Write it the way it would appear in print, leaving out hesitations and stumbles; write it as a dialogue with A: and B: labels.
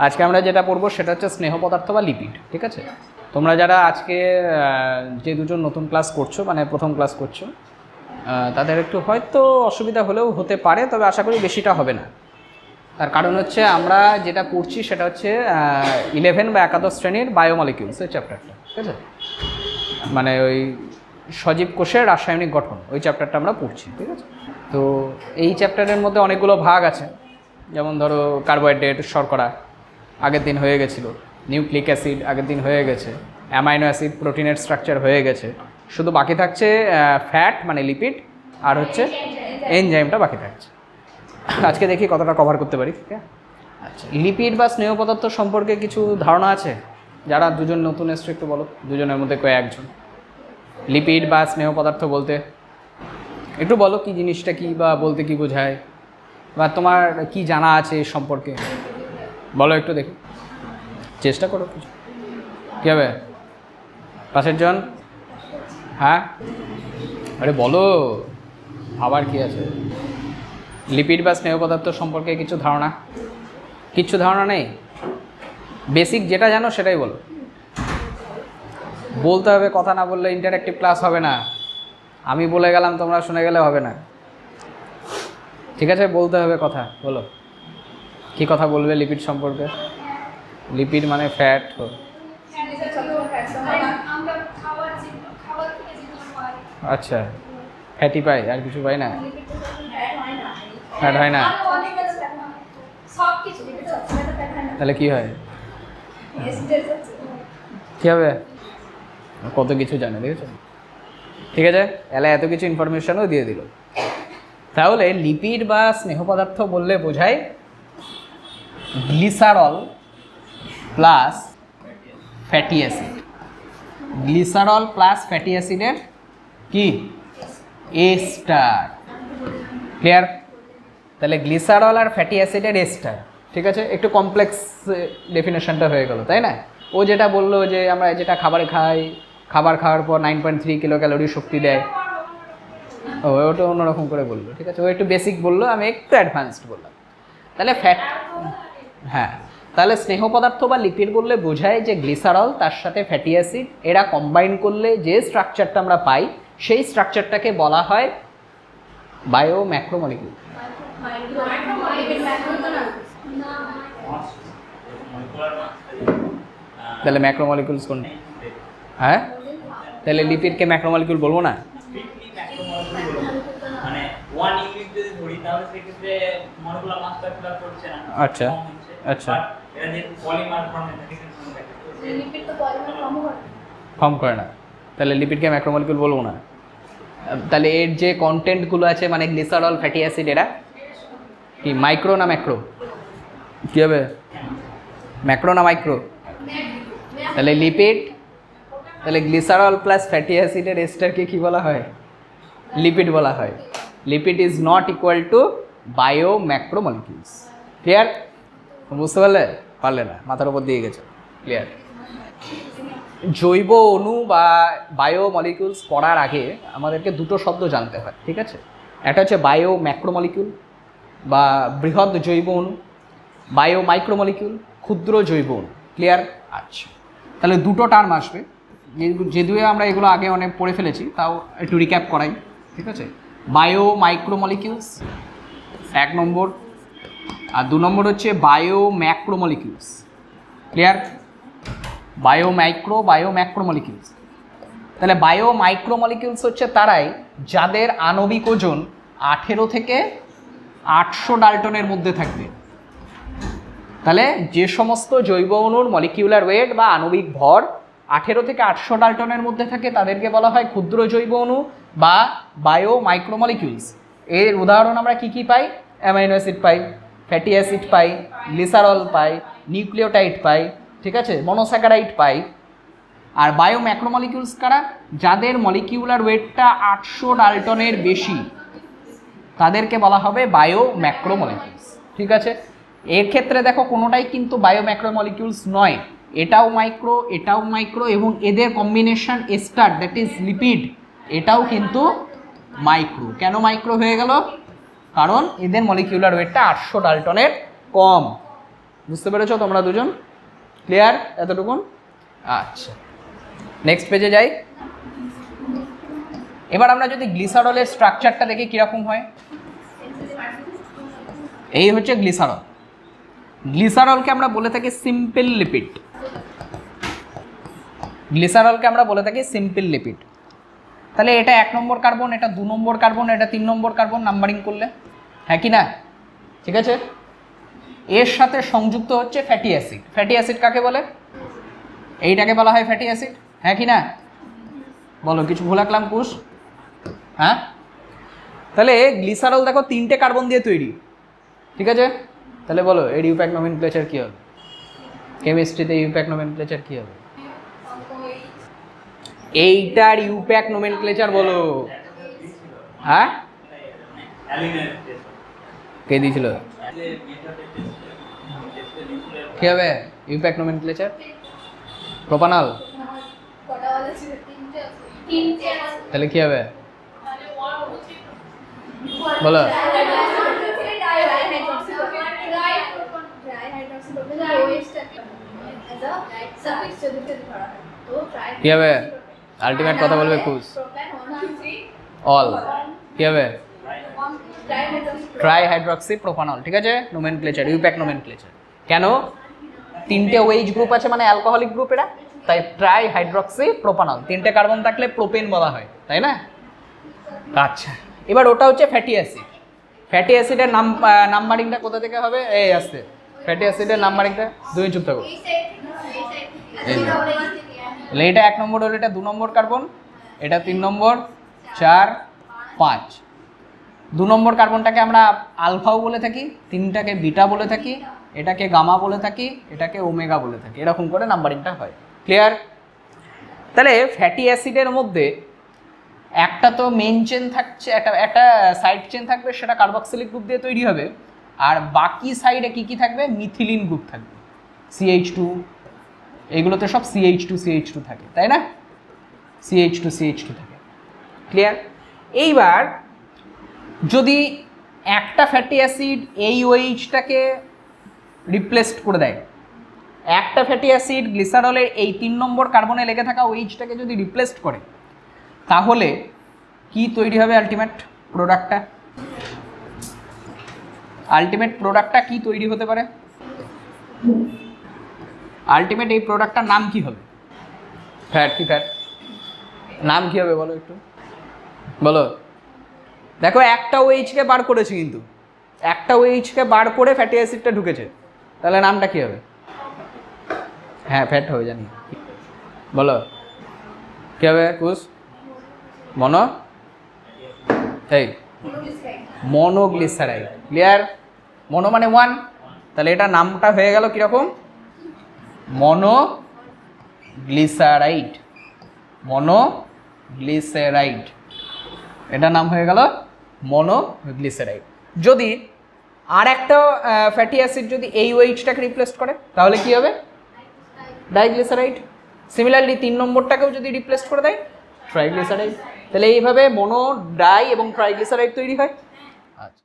A: আজকে আমরা যেটা পড়বো সেটা হচ্ছে স্নেহ পদার্থ বা লিপিড। ঠিক আছে, তোমরা যারা আজকে যে দুজন নতুন ক্লাস করছো, মানে প্রথম ক্লাস করছো, তাদের একটু হয়তো অসুবিধা হলেও হতে পারে, তবে আশা করি বেশিটা হবে না। তার কারণ হচ্ছে আমরা যেটা পড়ছি সেটা হচ্ছে 11 বা একাদশ শ্রেণীর বায়োমলিকিউলস এই চ্যাপ্টারটা। ঠিক আছে, মানে ওই সজীব কোষের রাসায়নিক গঠন, ওই চ্যাপ্টারটা আমরা পড়ছি। ঠিক আছে, তো এই চ্যাপ্টারের মধ্যে অনেকগুলো ভাগ আছে, যেমন ধরো কার্বোহাইড্রেট, শর্করা আগের দিন হয়ে গেছিলো, নিউক্লিক অ্যাসিড আগের দিন হয়ে গেছে, অ্যামাইনো অ্যাসিড, প্রোটিনের স্ট্রাকচার হয়ে গেছে, শুধু বাকি থাকছে ফ্যাট মানে লিপিড, আর হচ্ছে এনজাইমটা বাকি থাকছে। আজকে দেখি কতটা কভার করতে পারি। আচ্ছা, লিপিড বা স্নেহ পদার্থ সম্পর্কে কিছু ধারণা আছে? যারা দুজন নতুন এসছে একটু বলো, দুজনের মধ্যে কয়েকজন। লিপিড বা স্নেহ পদার্থ বলতে একটু বলো, কি জিনিসটা কি, বা বলতে কি বোঝায়, বা তোমার কি জানা আছে এই সম্পর্কে বলো একটু দেখি, চেষ্টা করো কিছু। কী হবে পাশের জন? হ্যাঁ, আরে বলো, আবার কি আছে? লিপিড বা স্নেহ পদার্থ সম্পর্কে কিছু ধারণা? কিচ্ছু ধারণা নেই? বেসিক যেটা জানো সেটাই বলো। বলতে হবে, কথা না বললে ইন্টারঅ্যাক্টিভ ক্লাস হবে না। আমি বলে গেলাম, তোমরা শুনে গেলে হবে না। ঠিক আছে, বলতে হবে, কথা বলো। কি কথা বলবে লিপিড সম্পর্কে? লিপিড মানে ফ্যাট। আচ্ছা, ফ্যাটি পাই, আর কিছু পাই না? ফ্যাট হয় না? তাহলে কি হয়? কি হবে? কত কিছু জানে, দেখেছো? ঠিক আছে, এলা এত কিছু ইনফরমেশনও দিয়ে দিল। তাহলে লিপিড বা স্নেহ পদার্থ বললে বোঝায় glycerol plus fatty acid. Glycerol plus fatty অ্যাসিডের কি এস্টার। ক্লিয়ার? তাহলে গ্লিসারল আর ফ্যাটি অ্যাসিডের এস্টার। ঠিক আছে, একটু কমপ্লেক্স ডেফিনেশনটা হয়ে গেল, তাই না? ও যেটা বললো যে আমরা যেটা খাবার খাই, খাবার খাওয়ার পর 9.3 কিলো ক্যালোরি শক্তি দেয়, ওটা অন্যরকম করে বললো। ঠিক আছে, ও একটু বেসিক বললো, আমি একটু অ্যাডভান্সড বললাম। তাহলে ফ্যাট, হ্যাঁ, তাহলে স্নেহ পদার্থ বা লিপিড বললে বোঝায় যে গ্লিসারল তার সাথে ফ্যাটি অ্যাসিড এরা কম্বাইন করলে যে স্ট্রাকচারটা আমরা পাই, সেই স্ট্রাকচারটাকে বলা হয় বায়ো ম্যাক্রোমলিকিউল। তাহলে ম্যাক্রোমলিকিউলস কোন? হ্যাঁ, তাহলে লিপিডকে ম্যাক্রোমলিকিউল বলবো না? আচ্ছা আচ্ছা, ফর্ম করে না, তাহলে লিপিডকে ম্যাক্রোমলিকিউল বলবো না। তাহলে এর যে কন্টেন্টগুলো আছে, মানে গ্লিসারল, ফ্যাটি অ্যাসিড, এরা কি মাইক্রো না ম্যাক্রো? কী হবে, ম্যাক্রো না মাইক্রো? তাহলে লিপিড, তাহলে গ্লিসারল প্লাস ফ্যাটি অ্যাসিডের এস্টারকে কী বলা হয়? লিপিড বলা হয়। Lipid is not equal to bio macromolecules. Clear? বুঝতে পারলে? পারলে না, মাথার উপর দিয়ে গেছে। ক্লিয়ার? জৈব অণু বা বায়ো মলিকিউলস পড়ার আগে আমাদেরকে দুটো শব্দ জানতে হয়। ঠিক আছে, একটা হচ্ছে বায়ো ম্যাক্রোমলিকিউল বা বৃহৎ জৈব অণু, বায়ো মাইক্রোমলিকিউল ক্ষুদ্র জৈব অণু। ক্লিয়ার? আচ্ছা, তাহলে দুটো টার্ম আসবে, যদিও আমরা এগুলো আগে অনেক পড়ে ফেলেছি, তাও একটু রিক্যাপ করাই। ঠিক আছে, বায়ো মাইক্রোমলিকিউলস 1 নম্বর, আর 2 নম্বর হচ্ছে বায়ো ম্যাক্রোমলিকিউলস। ক্লিয়ার? বায়ো ম্যাক্রোমলিকিউলস। তাহলে বায়ো মাইক্রোমলিকিউলস হচ্ছে তারাই যাদের আণবিক ওজন 18 থেকে 800 ডাল্টনের মধ্যে থাকবে। তাহলে যে সমস্ত জৈব অণুর মলিকিউলার ওয়েট বা আণবিক ভর 18 থেকে 800 ডাল্টনের মধ্যে থাকে তাদেরকে বলা হয় ক্ষুদ্র জৈব অণু বা বায়ো মাইক্রোমলিকিউলস। এর উদাহরণ আমরা কি কি পাই? অ্যামাইনো অ্যাসিড পাই, ফ্যাটি অ্যাসিড পাই, গ্লিসারল পাই, নিউক্লিওটাইড পাই, ঠিক আছে, মনোস্যাকারাইড পাই। আর বায়ো ম্যাক্রোমলিকিউলস কারা? যাদের মলিকিউলার ওয়েটটা 800 ডাল্টনের বেশি, তাদেরকে বলা হবে বায়ো ম্যাক্রোমলিকিউলস। ঠিক আছে, এর ক্ষেত্রে দেখো কোনোটাই কিন্তু বায়ো ম্যাক্রোমলিকিউলস নয়, এটাও মাইক্রো, এটাও মাইক্রো, এবং এদের combination ester, that is lipid, এটাও কিন্তু মাইক্রো। কেন মাইক্রো হয়ে গেল? কারণ এদের মলিকিউলার ওয়েটটা 800 ডাল্টনের কম। বুঝতে পেরেছো তোমরা দুজন? ক্লিয়ার এতটুকুন? আচ্ছা, নেক্সট পেজে যাই। এবার আমরা যদি গ্লিসারলের স্ট্রাকচারটা দেখি কীরকম হয়। এই হচ্ছে গ্লিসারল। গ্লিসারলকে আমরা বলে থাকি সিম্পল লিপিড। গ্লিসারলকে আমরা বলে থাকি সিম্পল লিপিড। তাহলে এটা 1 নম্বর কার্বন, এটা 2 নম্বর কার্বন, এটা 3 নম্বর কার্বন নাম্বারিং করলে, হ্যাঁ কি না? ঠিক আছে। এর সাথে সংযুক্ত হচ্ছে ফ্যাটি অ্যাসিড। ফ্যাটি অ্যাসিড কাকে বলে? এইটাকে বলা হয় ফ্যাটি অ্যাসিড, হ্যাঁ কি না? বলো, কিছু ভুল রাখলাম কুশ? হ্যাঁ। তাহলে গ্লিসারল দেখো 3টে কার্বন দিয়ে তৈরি, ঠিক আছে? তাহলে বলো এর ইউপ্যাক নোমেনক্লেচার কী হবে? কেমিস্ট্রিতে ইউপ্যাক নোমেনক্লেচার কী হবে? এইটার ইউপ্যাক নোমেনক্লেচার বলো। হ্যাঁ, কে দিয়েছিল? কি হবে ইউপ্যাক নোমেনক্লেচার? প্রোপানল। তাহলে কি হবে বলো? কি হবে? আলটিমেট কথা বলবে কুস। অল কি হবে? ট্রাই হাইড্রক্সি প্রোপানল, ঠিক আছে? Nomenclature, IUPAC nomenclature. কেন? 3টে ওএইচ গ্রুপ আছে মানে অ্যালকোহলিক গ্রুপ এরা, তাই ট্রাই হাইড্রক্সি প্রোপানল। 3টে কার্বন থাকলে প্রোপেন বলা হয়, তাই না? আচ্ছা, এবার ওটা হচ্ছে ফ্যাটি অ্যাসিড। ফ্যাটি অ্যাসিডের নাম্বারিংটা কোথা থেকে হবে? এই আসছে ফ্যাটি অ্যাসিডের নাম্বারিংটা। 2 চুপ থাকো। এটা 1 নম্বর হলো, এটা 2 নম্বর কার্বন, এটা 3 নম্বর, 4, 5। 2 নম্বর কার্বনটাকে আমরা আলফাও বলে থাকি, 3টাকে বিটা বলে থাকি, এটাকে গামা বলে থাকি, এটাকে ওমেগা বলে থাকি। এরকম করে নাম্বারিংটা হয়। ক্লিয়ার? তাহলে ফ্যাটি অ্যাসিডের মধ্যে একটা তো মেন চেন থাকছে, একটা সাইড চেন থাকবে, সেটা কার্বক্সিলিক গ্রুপ দিয়ে তৈরি হবে। আর বাকি সাইডে কি কি থাকবে? মিথিলিন গ্রুপ থাকবে, CH2। এইগুলোতে সব CH2 থাকে, তাই না? CH2 থাকে। ক্লিয়ার? এইবার যদি একটা ফ্যাটি অ্যাসিড এই ওএইচটাকে রিপ্লেস করে দেয়, একটা ফ্যাটি অ্যাসিড গ্লিসারলের এই 3 নম্বর কার্বনে লেগে থাকা ওএইচটাকে যদি রিপ্লেস করে, তাহলে কি তৈরি হবে আলটিমেট প্রোডাক্টটা? আলটিমেট প্রোডাক্টটা কি তৈরি হতে পারে? আলটিমেট এই প্রোডাক্টটার নাম কি হবে? ফ্যাট। কি ফ্যাট? নাম কি হবে বলো একটু, বলো। দেখো একটা ওএইচকে বার করেছে, কিন্তু একটা ওএইচকে বার করে ফ্যাটি অ্যাসিডটা ঢুকেছে, তাহলে নামটা কি হবে? হ্যাঁ, ফ্যাট হবে, জানি। বলো কি হবে কুস? মনো, এই মনোগ্লিসারাইড। ক্লিয়ার? মনো মানে 1, তাহলে এটা নামটা হয়ে গেল কিরকম? মনোগ্লিসারাইড। মনোগ্লিসারাইড, এটা নাম হয়ে গেল মনোগ্লিসারাইড। যদি আর একটা ফ্যাটি অ্যাসিড যদি এই ওএইচটাকে রিপ্লেস করে, তাহলে কি হবে? ডাইগ্লিসারাইড। সিমিলারলি 3 নম্বরটাকেও যদি রিপ্লেস করে দেয়, ট্রাইগ্লিসারাইড। তাহলে এইভাবে মনো, ডাই এবং ট্রাইগ্লিসারাইড তৈরি হয়। আচ্ছা।